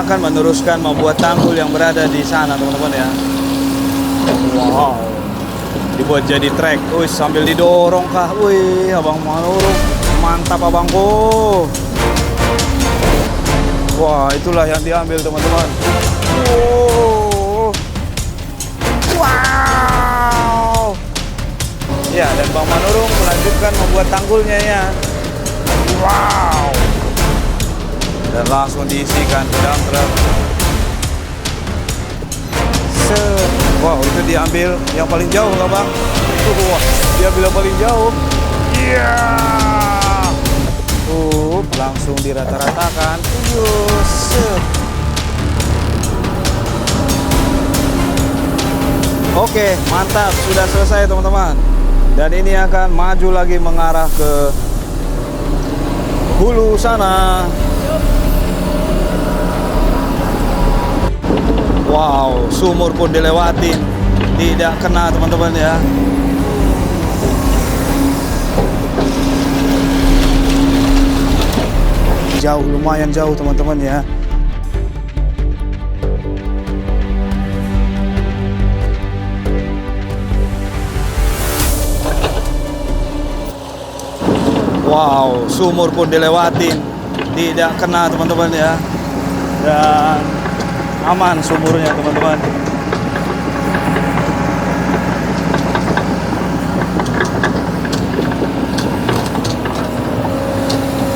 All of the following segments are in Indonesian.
akan meneruskan membuat tanggul yang berada di sana, teman-teman ya. Wow, dibuat jadi trek. Wih, sambil didorong kah? Wih, abang menurun, mantap abangku. Wah, itulah yang diambil, teman-teman. Wow. Ya, dan Bang Manurung melanjutkan membuat tanggulnya ya. Wow. Dan langsung diisikan ke dalam truk. Wow, itu diambil yang paling jauh nggak Bang? Wah, diambil yang paling jauh. Iya. Langsung dirata-ratakan. Oke, mantap. Sudah selesai teman-teman. Dan ini akan maju lagi mengarah ke hulu sana. Wow, sumur pun dilewatin, tidak kena teman-teman ya. Jauh, lumayan jauh teman-teman ya. Wow, sumur pun dilewatin, tidak kena teman-teman ya. Dan aman sumurnya teman-teman.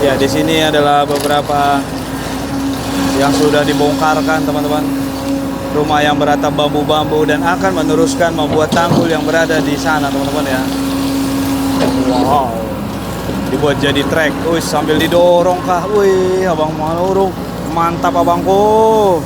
Ya, di sini adalah beberapa yang sudah dibongkarkan teman-teman. Rumah yang beratap bambu-bambu dan akan meneruskan membuat tanggul yang berada di sana teman-teman ya. Wow, dibuat jadi trek. Wih, sambil didorong kah? Wih, abang menurun, mantap abangku.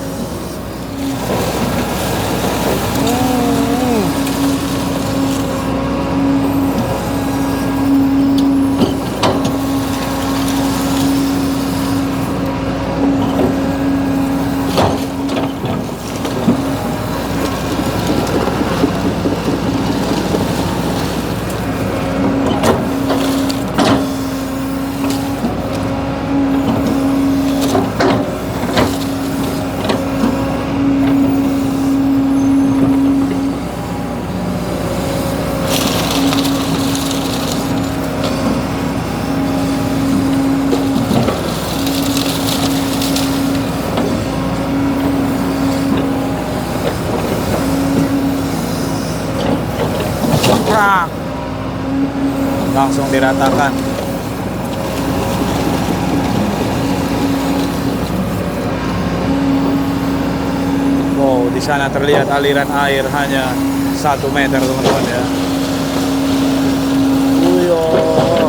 Langsung diratakan. Wow, di sana terlihat aliran air hanya 1 meter teman-teman ya. Wow.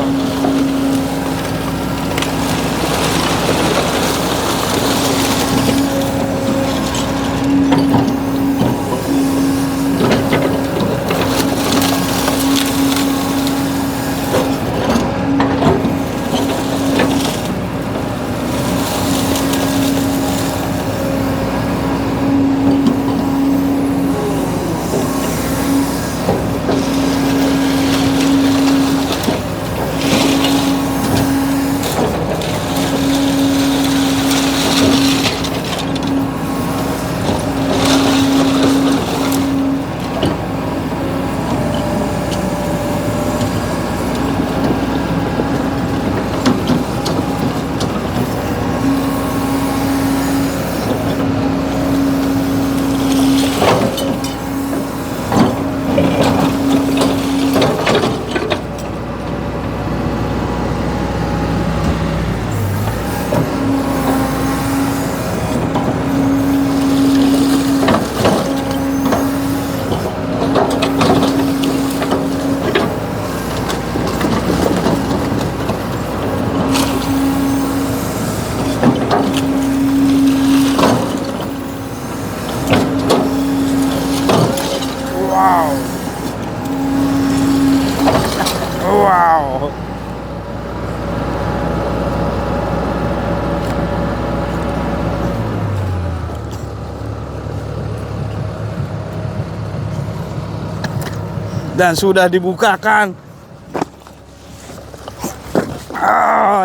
Dan sudah dibukakan.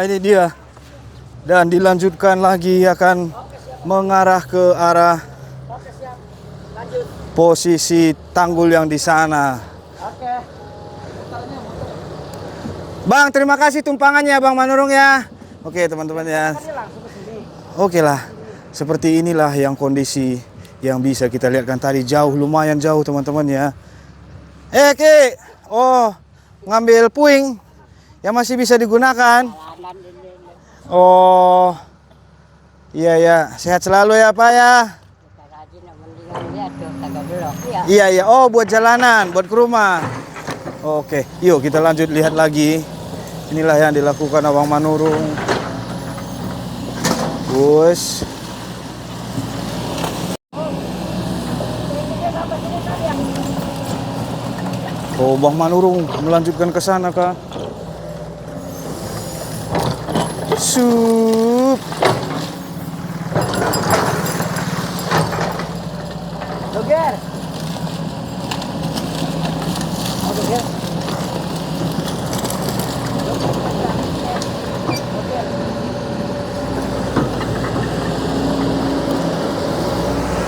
Ini dia. Dan dilanjutkan lagi akan mengarah ke arah posisi tanggul yang di sana. Bang, terima kasih tumpangannya Bang Manurung ya. Oke teman-teman ya. Oke lah, seperti inilah yang kondisi yang bisa kita lihatkan tadi, jauh, lumayan jauh teman-teman ya. Ki, oh ngambil puing yang masih bisa digunakan. Oh, iya ya, sehat selalu ya Pak ya. Iya, oh buat jalanan, buat ke rumah. Oke, yuk kita lanjut lihat lagi. Inilah yang dilakukan Abang Manurung. Bus. Oh, Bang Manurung melanjutkan ke sana kah? Sup. Doger.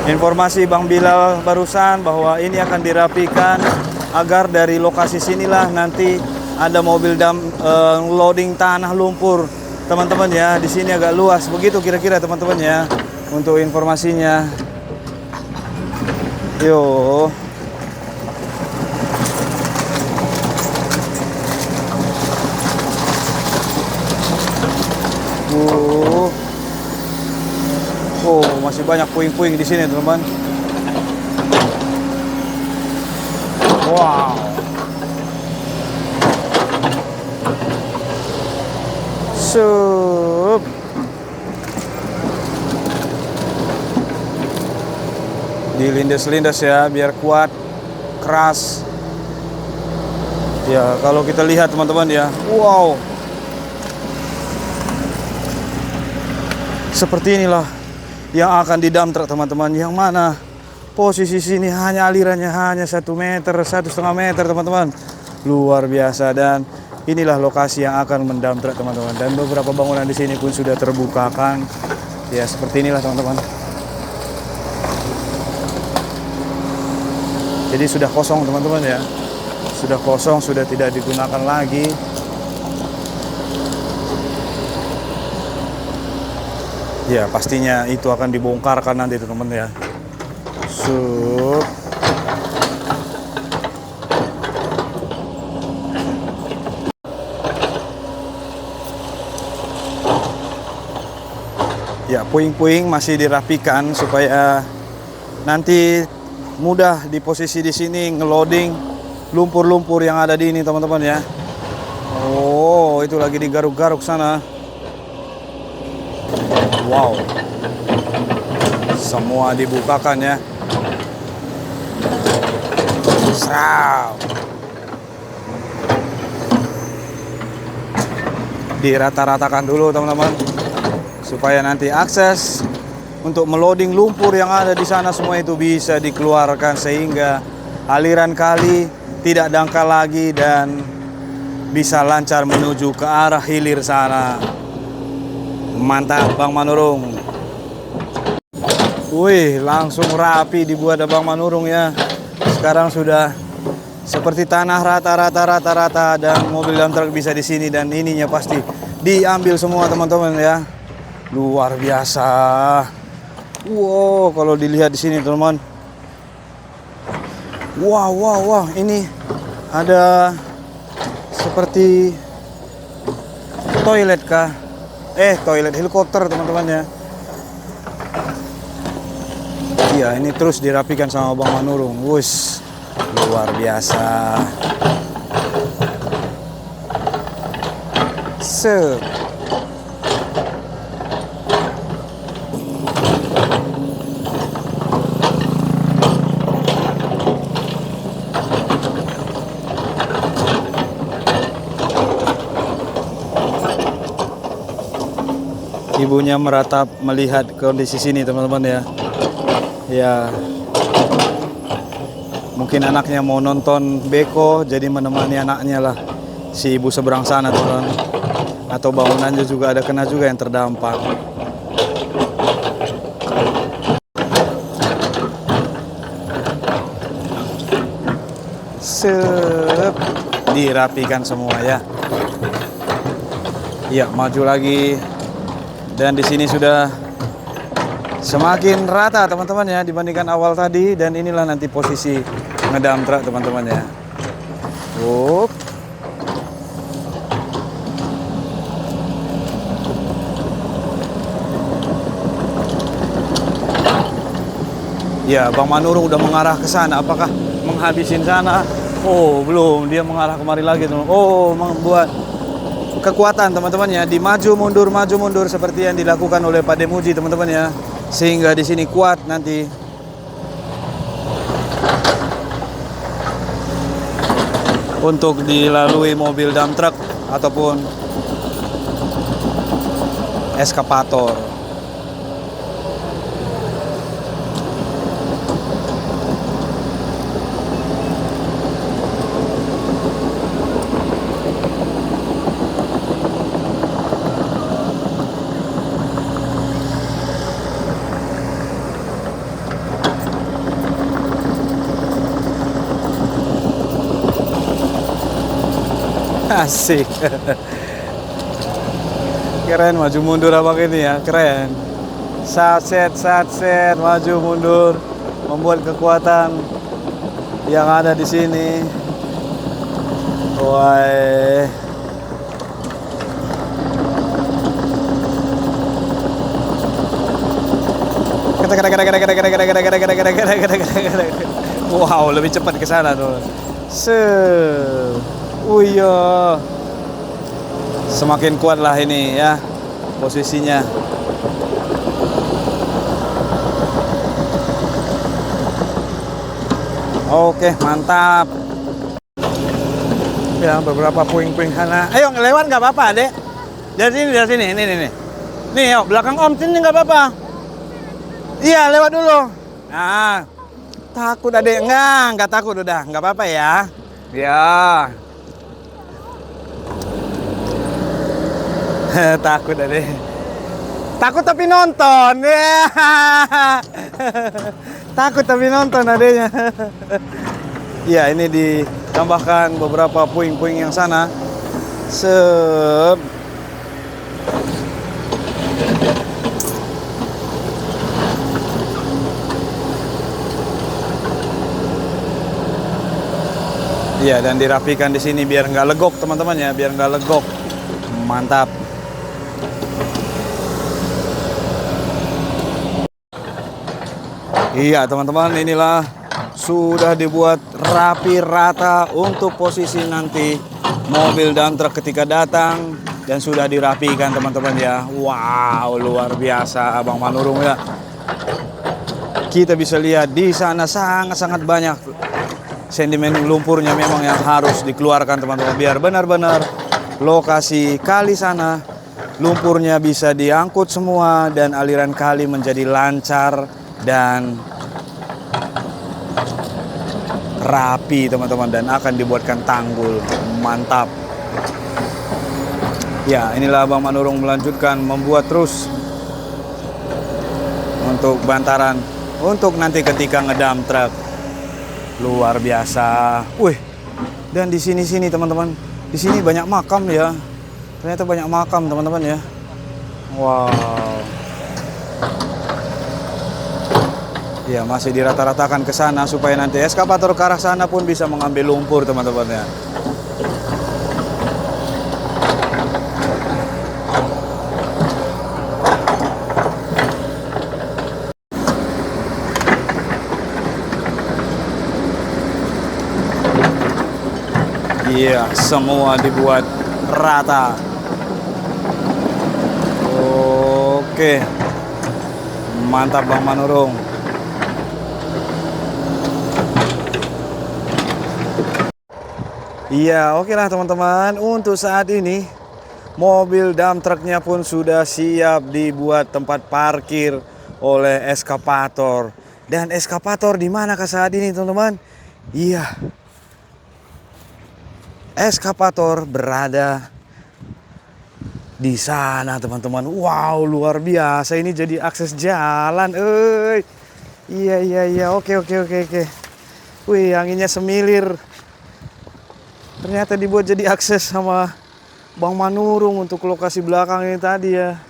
Informasi Bang Bilal barusan bahwa ini akan dirapikan agar dari lokasi sinilah nanti ada mobil loading tanah lumpur. Teman-teman ya, di sini agak luas. Begitu kira-kira teman-teman ya untuk informasinya. Yo. Oh, masih banyak puing-puing di sini, teman-teman. Wow. Sup. Dilindas-lindas ya, biar kuat, keras. Ya, kalau kita lihat teman-teman ya, wow. Seperti inilah yang akan di dump truck teman-teman, yang mana posisi sini hanya alirannya hanya 1 meter, 1,5 meter teman-teman, luar biasa. Dan inilah lokasi yang akan mendump truck teman-teman, dan beberapa bangunan di sini pun sudah terbukakan ya, seperti inilah teman-teman. Jadi sudah kosong teman-teman ya, sudah kosong, sudah tidak digunakan lagi. Ya pastinya itu akan dibongkarkan nanti teman-teman ya. Sup. Ya puing-puing masih dirapikan supaya nanti mudah di posisi di sini ngeloading lumpur-lumpur yang ada di ini teman-teman ya. Oh, itu lagi digaruk-garuk sana. Wow, semua dibukakan ya. Serau. Dirata-ratakan dulu teman-teman, supaya nanti akses untuk meloading lumpur yang ada di sana semua itu bisa dikeluarkan, sehingga aliran kali tidak dangkal lagi dan bisa lancar menuju ke arah hilir sana. Mantap Bang Manurung. Wih, langsung rapi dibuat Bang Manurung ya. Sekarang sudah seperti tanah rata-rata dan mobil dump truck bisa di sini, dan ininya pasti diambil semua teman-teman ya. Luar biasa. Wow, kalau dilihat di sini teman-teman. Wow, ini ada seperti toilet kah? Toilet helikopter teman-teman ya. Iya, ini terus dirapikan sama Bang Manurung. Wush, luar biasa. Sep. Ibunya meratap melihat kondisi sini teman-teman ya. Ya, mungkin anaknya mau nonton beko, jadi menemani anaknya lah. Si ibu seberang sana teman-teman. Atau bangunannya juga ada kena juga yang terdampak. Sep, dirapikan semua ya. Iya, maju lagi. Dan di sini sudah semakin rata teman-teman ya dibandingkan awal tadi. Dan inilah nanti posisi ngedam truk teman-teman ya. Up. Ya, Bang Manurung udah mengarah ke sana. Apakah menghabisin sana? Oh, belum. Dia mengarah kemari lagi, teman. Oh, membuat kekuatan teman-teman ya, di maju mundur seperti yang dilakukan oleh Pak Demuji teman-teman ya. Sehingga di sini kuat nanti. Untuk dilalui mobil dump truck ataupun eskavator. Asik. Keren, maju mundur apa gini ya, keren. Satset, maju mundur, membuat kekuatan yang ada di sini. Wah. Wow, lebih cepat ke sana tuh. Oh iya, semakin kuat lah ini ya posisinya. Oke, mantap. Ya, beberapa puing-puing sana. Ayo lewat nggak apa-apa, Dek. Dari sini, ini. Nih, yuk, belakang Om sini nggak apa-apa. Iya, lewat dulu. Nah, takut Adek? Nggak takut udah, nggak apa-apa ya. Ya. Takut Adek. Takut tapi nonton. Ya. Takut tapi nonton adanya. Ya, ini ditambahkan beberapa puing-puing yang sana. Sep. Ya, dan dirapikan di sini biar nggak legok teman-teman ya, biar nggak legok. Mantap. Iya teman-teman, inilah sudah dibuat rapi rata untuk posisi nanti mobil dump truck ketika datang, dan sudah dirapikan teman-teman ya. Wow, luar biasa Abang Manurung ya. Kita bisa lihat di sana sangat-sangat banyak sedimen lumpurnya memang yang harus dikeluarkan teman-teman, biar benar-benar lokasi kali sana lumpurnya bisa diangkut semua dan aliran kali menjadi lancar dan rapi teman-teman, dan akan dibuatkan tanggul. Mantap. Ya, inilah Bang Manurung melanjutkan membuat terus untuk bantaran untuk nanti ketika ngedam truk. Luar biasa. Wih. Dan di sini teman-teman, di sini banyak makam ya. Ternyata banyak makam teman-teman ya. Wow. Ya, masih dirata-ratakan ke sana supaya nanti eskavator ke arah sana pun bisa mengambil lumpur teman-teman ya. Iya, semua dibuat rata. Oke. Mantap Bang Manurung. Iya, oke lah teman-teman. Untuk saat ini mobil dump truknya pun sudah siap dibuat tempat parkir oleh eskavator. Dan eskavator di manakah saat ini teman-teman? Iya. Eskavator berada di sana teman-teman. Wow, luar biasa, ini jadi akses jalan. Iya. Oke. Wih, anginnya semilir. Ternyata dibuat jadi akses sama Bang Manurung untuk lokasi belakang ini tadi ya.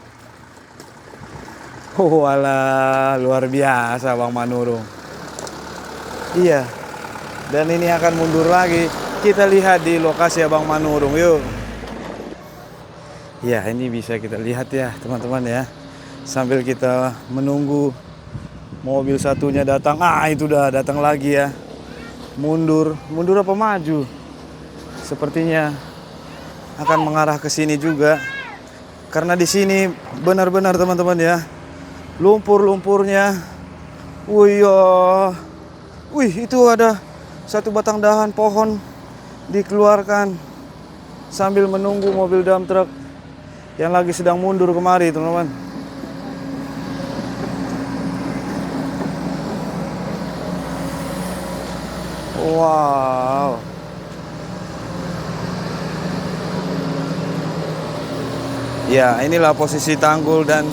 Oh alah, luar biasa Bang Manurung. Iya. Dan ini akan mundur lagi. Kita lihat di lokasi Abang Manurung yuk. Ya, ini bisa kita lihat ya teman-teman ya. Sambil kita menunggu mobil satunya datang. Ah, itu udah datang lagi ya. Mundur apa maju? Sepertinya akan mengarah ke sini juga. Karena di sini benar-benar teman-teman ya. Lumpur-lumpurnya. Wih, itu ada satu batang dahan pohon dikeluarkan sambil menunggu mobil dump truck yang lagi sedang mundur kemari, teman-teman. Wow. Ya, inilah posisi tanggul dan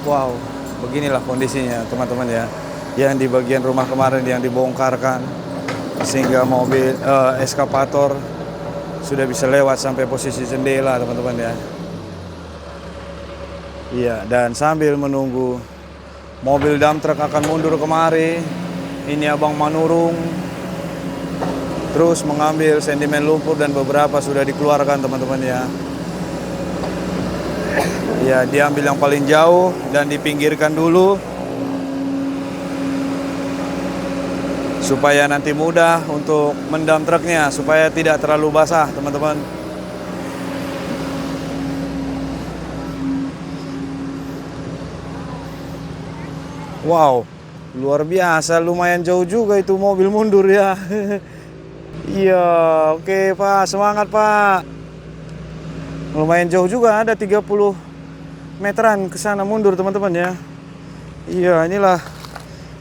wow, beginilah kondisinya teman-teman ya. Yang di bagian rumah kemarin yang dibongkarkan sehingga mobil eskavator sudah bisa lewat sampai posisi jendela teman-teman ya. Iya, dan sambil menunggu mobil dump truck akan mundur kemari, ini Abang Manurung terus mengambil sedimen lumpur dan beberapa sudah dikeluarkan teman-teman ya. Ya, diambil yang paling jauh dan dipinggirkan dulu supaya nanti mudah untuk mendump truknya, supaya tidak terlalu basah teman-teman. Wow, luar biasa, lumayan jauh juga itu mobil mundur ya. Iya, oke Pak, semangat Pak. Lumayan jauh juga, ada 30 meteran ke sana mundur teman-teman ya. Iya, inilah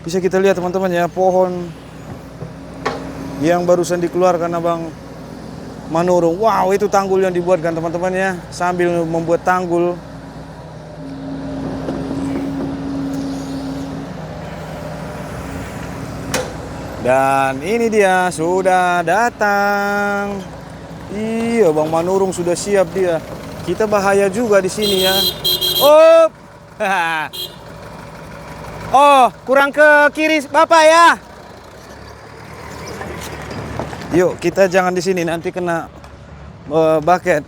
bisa kita lihat teman-teman ya, pohon yang barusan dikeluarkan Abang Manurung. Wow, itu tanggul yang dibuatkan teman-teman ya. Sambil membuat tanggul, dan ini dia sudah datang. Iya, Bang Manurung sudah siap dia. Kita bahaya juga di sini ya. Oh, oh, kurang ke kiri Bapak ya. Yuk, kita jangan di sini nanti kena bucket.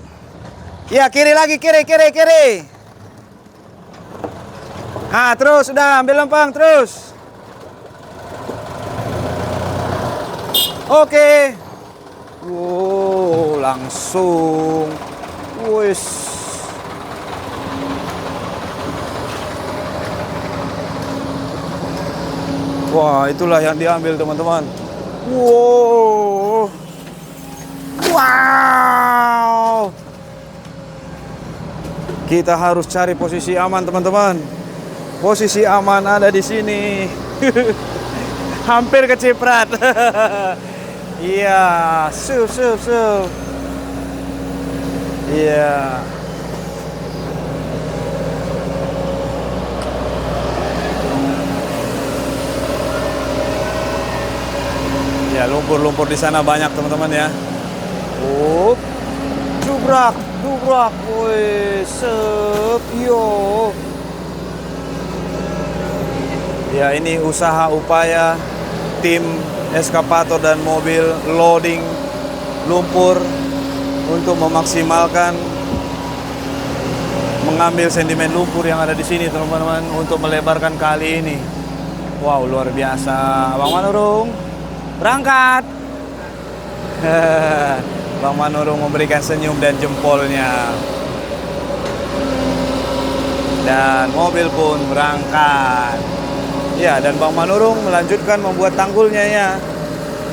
Ya, kiri lagi, kiri. Ah, terus udah ambil lempang terus. Oke. Wow, langsung. Wis. Wah, itulah yang diambil teman-teman. Wow. Wow. Kita harus cari posisi aman teman-teman. Posisi aman ada di sini. Hampir keciprat. Iya, sup. Iya. Ya, lumpur di sana banyak teman-teman ya. Jubrak. Woi, sep, yo. Ya, ini usaha upaya tim eskavator dan mobil loading lumpur untuk memaksimalkan mengambil sedimen lumpur yang ada di sini teman-teman untuk melebarkan kali ini. Wow, luar biasa. Bang Manurung berangkat. Bang Manurung memberikan senyum dan jempolnya. Dan mobil pun berangkat. Ya, dan Bang Manurung melanjutkan membuat tanggulnya ya.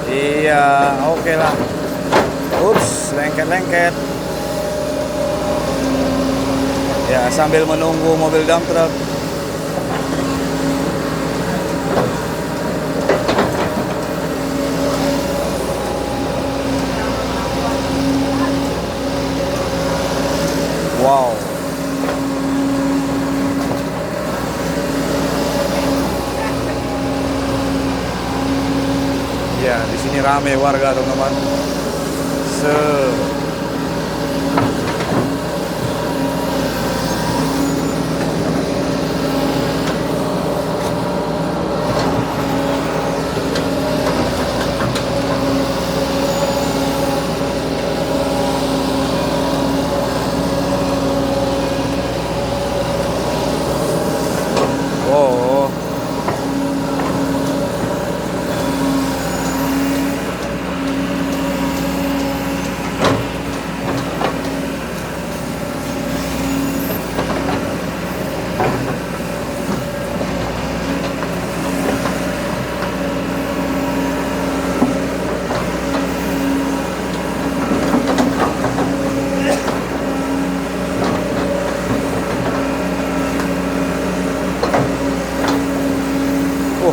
Iya, oke lah. Ups, lengket. Ya, sambil menunggu mobil dump truck. Wow. Ya, di sini rame warga teman-teman. Se. Oh.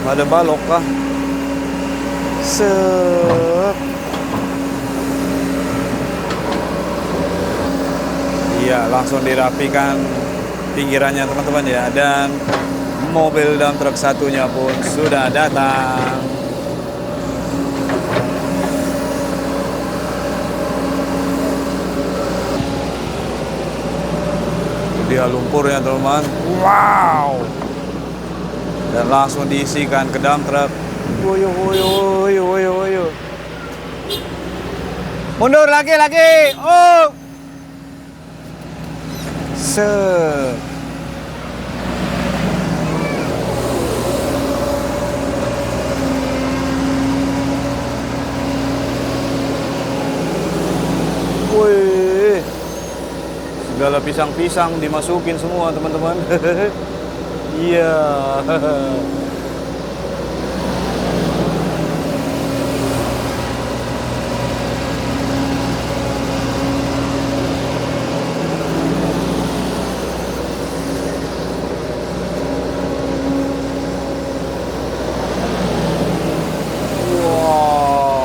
Ada balok kah? Set. Iya, langsung dirapikan pinggirannya teman-teman ya. Dan mobil dump truck satunya pun sudah datang. Dia lumpurnya teman-teman. Wow. Dan langsung diisikan ke dump truck. Woyo. Mundur lagi. Oh. Set. Wih. Segala pisang-pisang dimasukin semua teman-teman. Iya.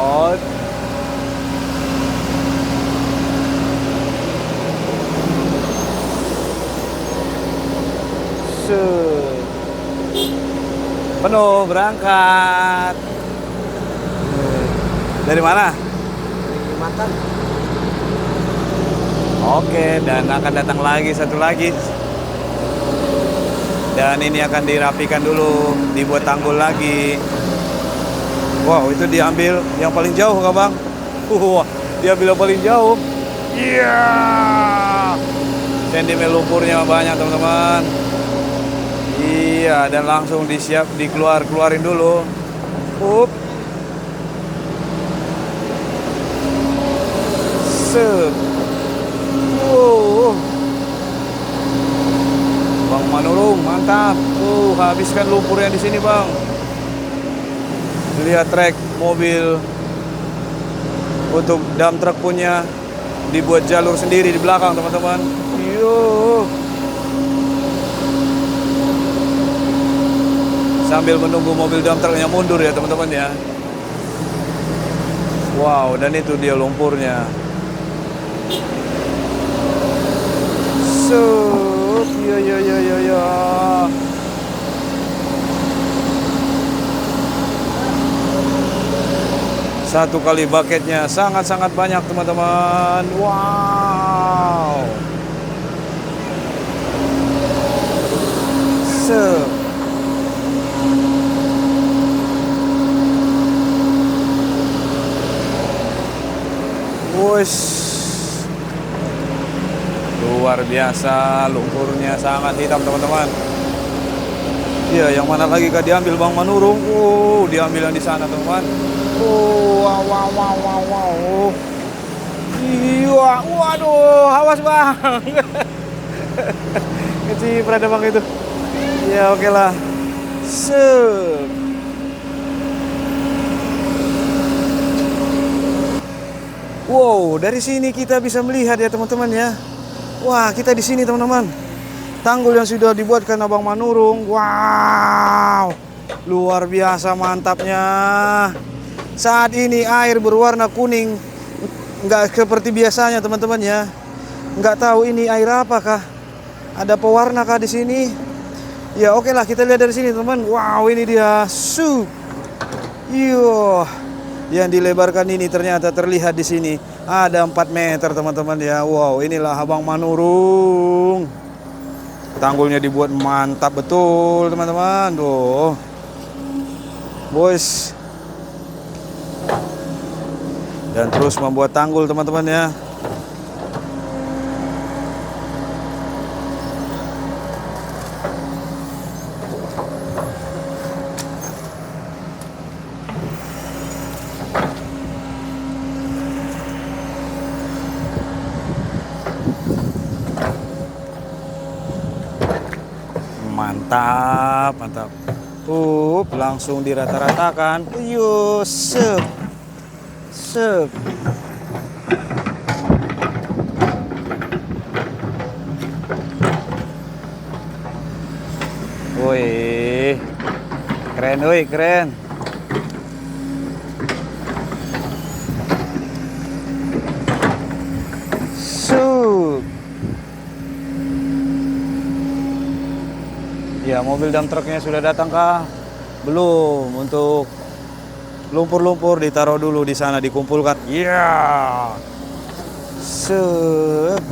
What? Penuh, berangkat. Dari mana? Kalimantan. Oke, dan akan datang lagi satu lagi. Dan ini akan dirapikan dulu, dibuat tanggul lagi. Wow, itu diambil yang paling jauh kah bang? Wah, diambil yang paling jauh. Iya. Sentimen lumpurnya banyak teman-teman. Iya, dan langsung dikeluarin dulu. Set. Wow. Bang Manurung, mantap. Habiskan lumpurnya di sini, Bang. Lihat trek mobil untuk dump truck punya dibuat jalur sendiri di belakang, teman-teman. Yo. Sambil menunggu mobil dump trucknya mundur ya teman-teman ya. Wow, dan itu dia lumpurnya. Ya. Satu kali bucketnya sangat-sangat banyak teman-teman. Wow. Luar biasa, lumpurnya sangat hitam teman-teman. Iya, yang mana lagi kah diambil Bang Manurung? Diambil yang di sana teman-teman. Wow. Iya, waduh, awas Bang. Keciprat Bang itu. Ya oke lah. Wow, dari sini kita bisa melihat ya teman-teman ya. Wah, kita di sini teman-teman. Tanggul yang sudah dibuatkan Abang Manurung. Wow, luar biasa mantapnya. Saat ini air berwarna kuning, nggak seperti biasanya teman-teman ya. Nggak tahu ini air apakah? Ada pewarna kah di sini? Ya oke lah, kita lihat dari sini teman. Wow, ini dia. Yo. yang dilebarkan ini ternyata terlihat di sini ada 4 meter teman-teman ya. Wow, inilah Abang Manurung. Tanggulnya dibuat mantap betul teman-teman. Tuh, boys. Dan terus membuat tanggul teman-teman ya. Mantap, mantap. Langsung dirata-ratakan. Sep. Sep. Woi. Keren, woi, keren. Sup. Ya, mobil dump truknya sudah datang kah? Belum. Untuk lumpur-lumpur ditaruh dulu di sana, dikumpulkan. Iya. Set.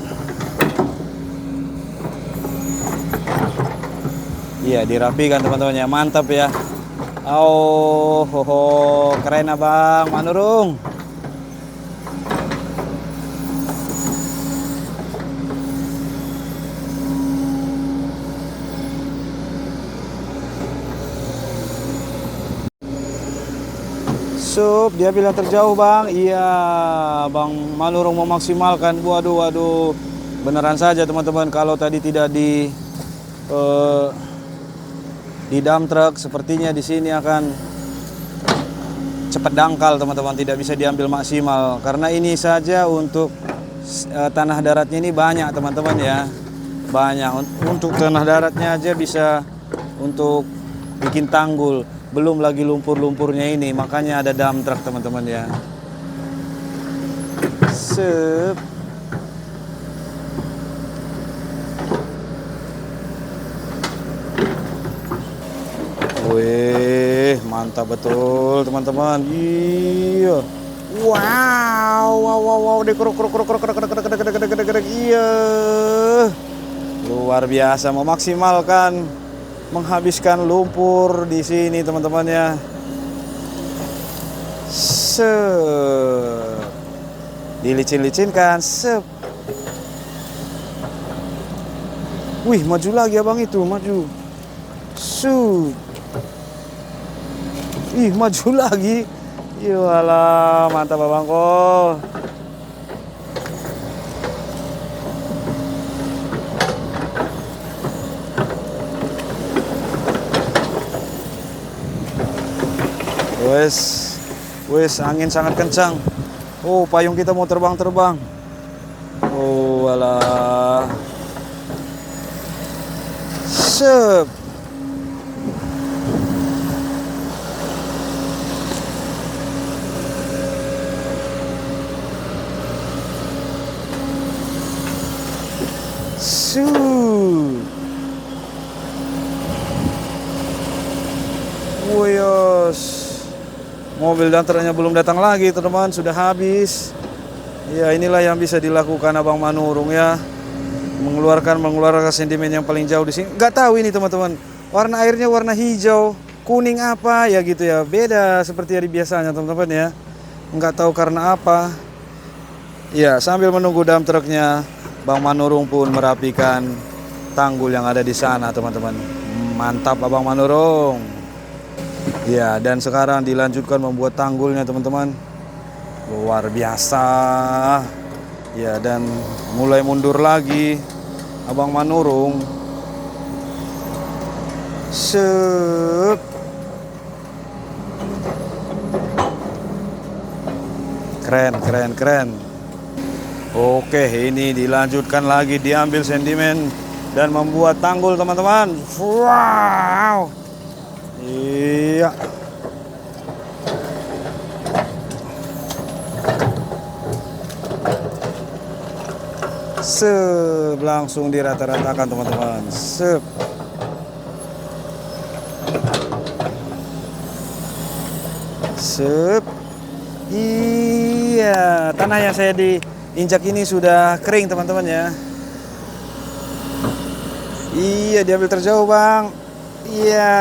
Iya, dirapikan teman-teman ya. Mantap ya. Oh, keren Abang Manurung. Sup, dia bilang terjauh Bang. Iya, Bang Manurung memaksimalkan. Waduh. Beneran saja teman-teman, kalau tadi tidak di dump truck, sepertinya di sini akan cepat dangkal teman-teman, tidak bisa diambil maksimal. Karena ini saja untuk tanah daratnya ini banyak teman-teman ya. Banyak, untuk tanah daratnya aja bisa untuk bikin tanggul. Belum lagi lumpur-lumpurnya ini, makanya ada dump truck teman-teman ya. Sep. Wih, mantap betul teman-teman. Iya. Wow, iya. Luar biasa, memaksimalkan menghabiskan lumpur di sini teman-teman ya. Sep. Dilicin-licinkan. Sep. Wih, maju lagi abang itu, maju. Su. Ih, maju lagi. Yalah, mantap abangku. Wes, angin sangat kencang. Oh, payung kita mau terbang-terbang. Oh, alah. Sep. Su. Woyos. Mobil danternya belum datang lagi teman-teman, sudah habis. Ya, inilah yang bisa dilakukan Abang Manurung ya. Mengeluarkan sentimen yang paling jauh di sini. Nggak tahu ini teman-teman. Warna airnya warna hijau, kuning apa ya gitu ya. Beda seperti hari biasanya teman-teman ya. Nggak tahu karena apa. Ya, sambil menunggu dump truknya, Bang Manurung pun merapikan tanggul yang ada di sana teman-teman. Mantap Abang Manurung. Ya, dan sekarang dilanjutkan membuat tanggulnya teman-teman. Luar biasa. Ya, dan mulai mundur lagi Abang Manurung. Sep. Keren. Oke, ini dilanjutkan lagi, diambil sentimen dan membuat tanggul teman-teman. Wow. Iya. Sep, langsung dirata-ratakan teman-teman. Sep. Sep. Iya, tanah yang saya diinjak ini sudah kering teman-teman ya. Iya, diambil terjauh bang. Iya,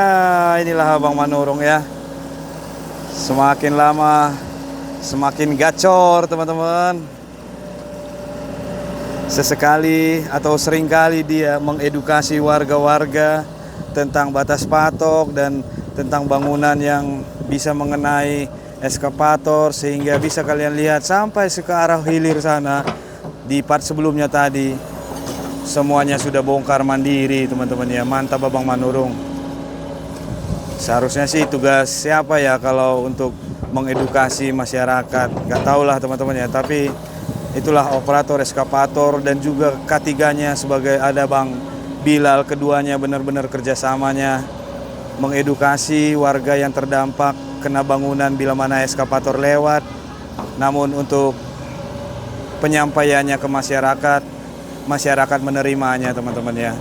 inilah Abang Manurung ya. Semakin lama semakin gacor teman-teman. Sesekali atau seringkali dia mengedukasi warga-warga tentang batas patok dan tentang bangunan yang bisa mengenai eskavator, sehingga bisa kalian lihat sampai ke arah hilir sana. Di part sebelumnya tadi semuanya sudah bongkar mandiri teman-teman ya. Mantap Abang Manurung. Seharusnya sih tugas siapa ya kalau untuk mengedukasi masyarakat, nggak tahu lah teman-teman ya. Tapi itulah operator eskavator dan juga ketiganya sebagai ada Bang Bilal, keduanya benar-benar kerjasamanya mengedukasi warga yang terdampak kena bangunan bila mana eskavator lewat. Namun untuk penyampaiannya ke masyarakat, masyarakat menerimanya teman-teman ya.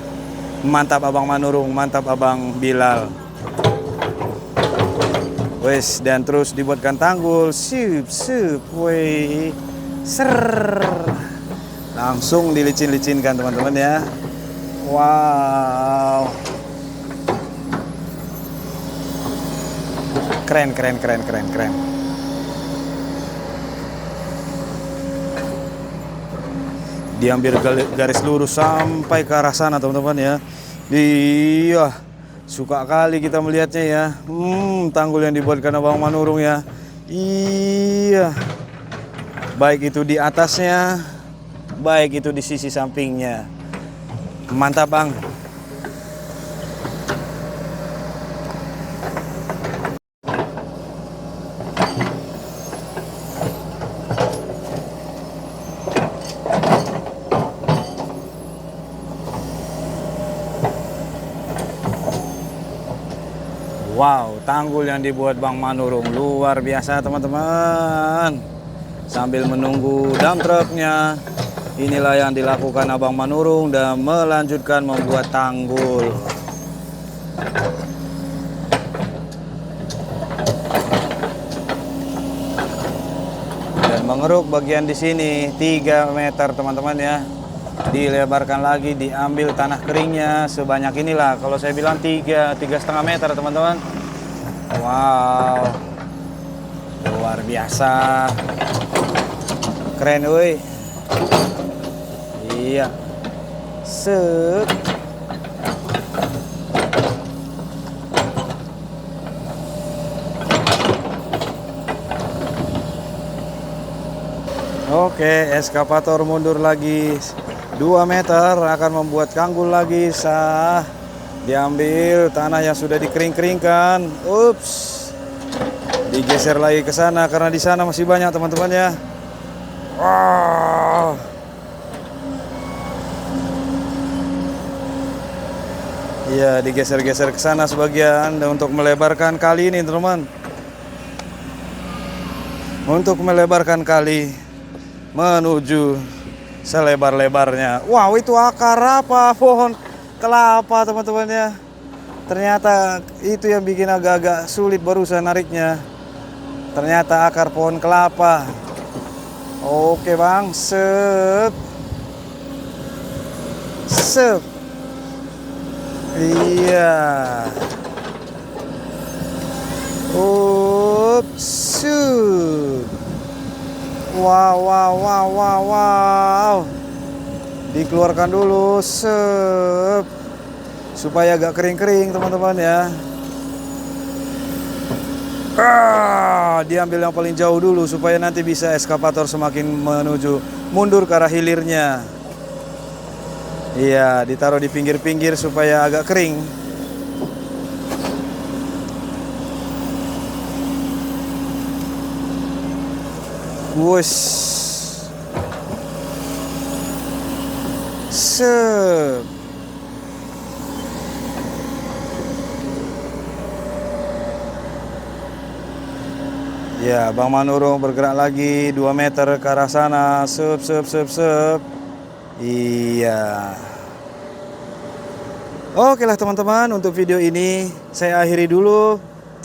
Mantap Abang Manurung, mantap Abang Bilal. Wes, dan terus dibuatkan tanggul, sup, woi, ser, langsung dilicin-licinkan teman-teman ya. Wow, keren. Diambil garis lurus sampai ke arah sana teman-teman ya. Iya, suka kali kita melihatnya ya. Tanggul yang dibuatkan Abang Manurung ya. Iya, baik itu di atasnya, baik itu di sisi sampingnya. Mantap Bang. Wow, tanggul yang dibuat Bang Manurung luar biasa teman-teman. Sambil menunggu dump truknya, inilah yang dilakukan Abang Manurung dan melanjutkan membuat tanggul. Dan mengeruk bagian di sini 3 meter teman-teman ya. Dilebarkan lagi, diambil tanah keringnya sebanyak inilah. Kalau saya bilang 3,5 meter teman-teman. Wow, luar biasa, keren woi. Iya, set. Oke, eskavator mundur lagi 2 meter, akan membuat tanggul lagi. Diambil tanah yang sudah dikering-keringkan. Ups, digeser lagi ke sana karena di sana masih banyak teman-teman ya. Wow. Iya, digeser-geser ke sana sebagian dan untuk melebarkan kali ini teman-teman. Untuk melebarkan kali menuju selebar-lebarnya. Wow, itu akar apa? Pohon kelapa teman-teman ya. Ternyata itu yang bikin agak-agak sulit barusan nariknya. Ternyata akar pohon kelapa. Oke Bang, sep. Iya. Ups. Wow. Dikeluarkan dulu, supaya agak kering-kering teman-teman ya. Diambil yang paling jauh dulu supaya nanti bisa eskavator semakin mundur ke arah hilirnya. Iya, ditaruh di pinggir-pinggir supaya agak kering. Wush. Ya, Bang Manurung bergerak lagi 2 meter ke arah sana. Iya. Oke lah teman-teman, untuk video ini saya akhiri dulu.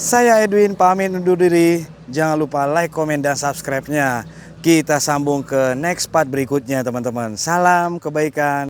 Saya Edwin pamit undur diri. Jangan lupa like, komen, dan subscribe-nya. Kita sambung ke next part berikutnya teman-teman. Salam kebaikan.